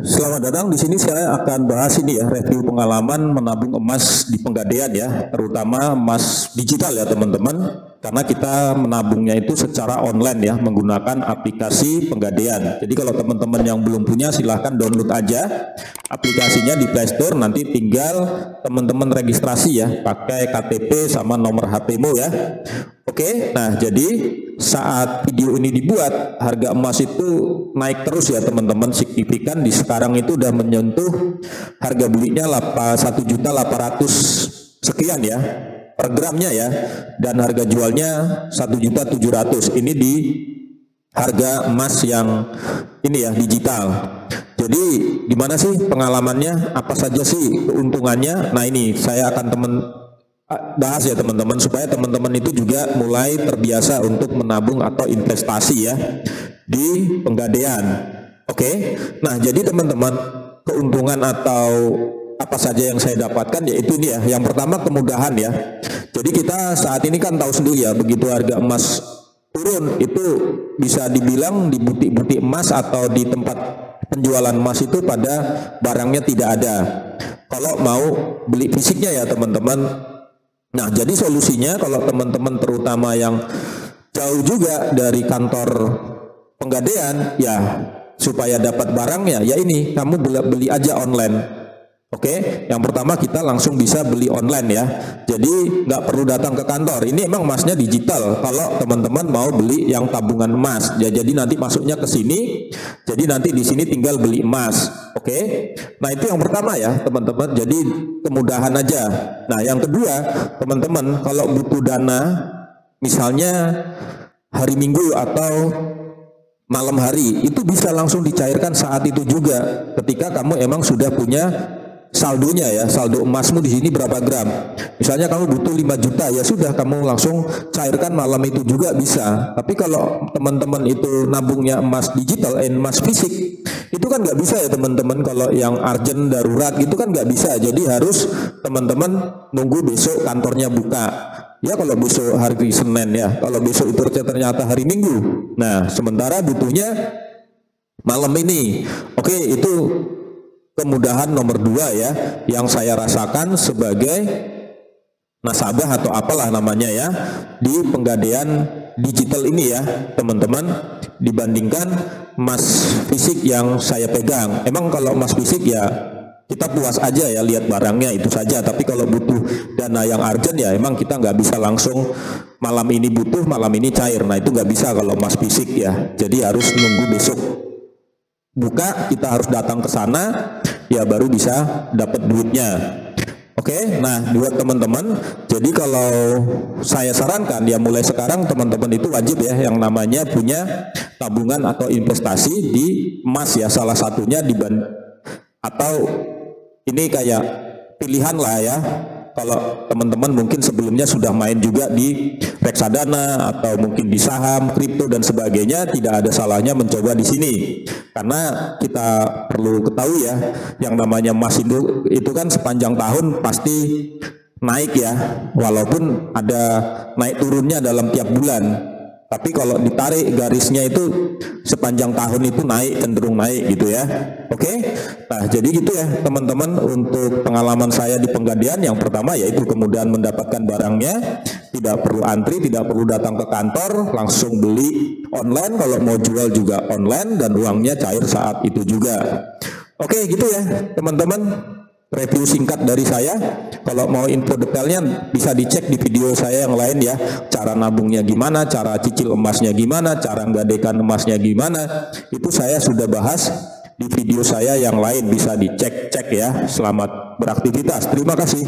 Selamat datang. Di sini saya akan bahas ini ya, review pengalaman menabung emas di Pegadaian ya, terutama emas digital ya teman-teman. Karena kita menabungnya itu secara online ya, menggunakan aplikasi Pegadaian. Jadi kalau teman-teman yang belum punya silahkan download aja aplikasinya di Play Store. Nanti tinggal teman-teman registrasi ya, pakai KTP sama nomor HP-mu ya. Oke, nah jadi saat video ini dibuat harga emas itu naik terus ya teman-teman, signifikan. Di sekarang itu udah menyentuh harga belinya 1.800.000 sekian ya per gramnya ya, dan harga jualnya 1.700.000. Ini di harga emas yang ini ya, digital. Jadi gimana sih pengalamannya, apa saja sih keuntungannya? Nah ini saya akan bahas ya teman-teman, supaya teman-teman itu juga mulai terbiasa untuk menabung atau investasi ya di Pegadaian. Oke, nah jadi teman-teman, keuntungan atau apa saja yang saya dapatkan yaitu ini ya. Yang pertama, kemudahan ya. Jadi kita saat ini kan tahu sendiri ya, begitu harga emas turun itu bisa dibilang di butik-butik emas atau di tempat penjualan emas itu pada barangnya tidak ada kalau mau beli fisiknya ya teman-teman. Nah, jadi solusinya kalau teman-teman terutama yang jauh juga dari kantor Pegadaian ya, supaya dapat barangnya ya ini, kamu beli aja online. Oke, yang pertama kita langsung bisa beli online ya. Jadi nggak perlu datang ke kantor. Ini emang emasnya digital. Kalau teman-teman mau beli yang tabungan emas, ya jadi nanti masuknya ke sini. Jadi nanti di sini tinggal beli emas. Oke, nah itu yang pertama ya teman-teman. Jadi kemudahan aja. Nah yang kedua teman-teman, kalau butuh dana, misalnya hari Minggu atau malam hari, itu bisa langsung dicairkan saat itu juga. Ketika kamu emang sudah punya saldonya ya, saldo emasmu di sini berapa gram. Misalnya kamu butuh 5 juta, ya sudah kamu langsung cairkan malam itu juga bisa. Tapi kalau teman-teman itu nabungnya emas digital, emas fisik, itu kan nggak bisa ya teman-teman. Kalau yang urgent darurat gitu kan nggak bisa. Jadi harus teman-teman nunggu besok kantornya buka. Ya kalau besok hari Senin ya, kalau besok itu ternyata hari Minggu. Nah sementara butuhnya malam ini. Oke, itu kemudahan nomor 2 ya, yang saya rasakan sebagai nasabah atau apalah namanya ya di Pegadaian digital ini ya teman-teman, dibandingkan emas fisik yang saya pegang. Emang kalau emas fisik ya kita puas aja ya lihat barangnya itu saja, tapi kalau butuh dana yang urgent ya emang kita nggak bisa langsung malam ini butuh, malam ini cair. Nah itu nggak bisa kalau emas fisik ya, jadi harus nunggu besok buka, kita harus datang ke sana ya baru bisa dapat duitnya. Oke, nah buat teman-teman, jadi kalau saya sarankan ya mulai sekarang teman-teman itu wajib ya yang namanya punya tabungan atau investasi di emas ya, salah satunya atau ini kayak pilihan lah ya. Kalau teman-teman mungkin sebelumnya sudah main juga di reksadana atau mungkin di saham, kripto dan sebagainya, tidak ada salahnya mencoba di sini. Karena kita perlu ketahui ya, yang namanya emas itu kan sepanjang tahun pasti naik ya, walaupun ada naik turunnya dalam tiap bulan. Tapi kalau ditarik garisnya itu sepanjang tahun itu naik, cenderung naik gitu ya. Oke, nah jadi gitu ya teman-teman untuk pengalaman saya di Pegadaian. Yang pertama yaitu kemudahan mendapatkan barangnya, tidak perlu antri, tidak perlu datang ke kantor, langsung beli online. Kalau mau jual juga online dan uangnya cair saat itu juga. Oke gitu ya teman-teman, review singkat dari saya. Kalau mau info detailnya bisa dicek di video saya yang lain ya. Cara nabungnya gimana, cara cicil emasnya gimana, cara nggadekan emasnya gimana, itu saya sudah bahas di video saya yang lain, bisa dicek ya. Selamat beraktivitas, terima kasih.